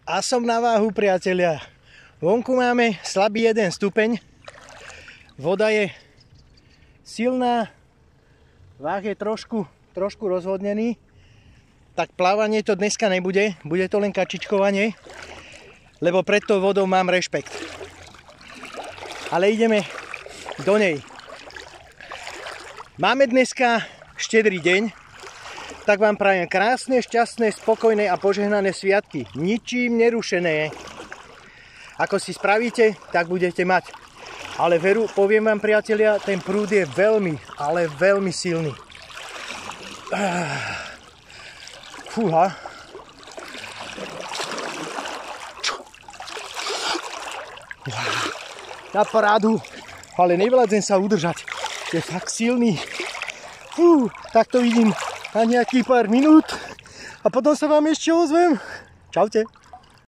A som na váhu, priatelia. Vonku máme slabý 1 stupeň. Voda je silná. Váh je trošku rozhodnený. Tak plávanie to dneska nebude. Bude to len kačičkovanie. Lebo pred tou vodou mám rešpekt. Ale ideme do nej. Máme dneska štedrý deň. Tak vám prajem krásne, šťastné, spokojné a požehnané sviatky. Ničím nerušené. Ako si spravíte, tak budete mať. Ale veru, poviem vám, priatelia, ten prúd je veľmi, ale veľmi silný. Fúha. Na parádu. Ale nevládzem sa udržať. Je fakt silný. Tak to vidím na nejakých pár minút a potom sa vám ešte ozvem. Čaute.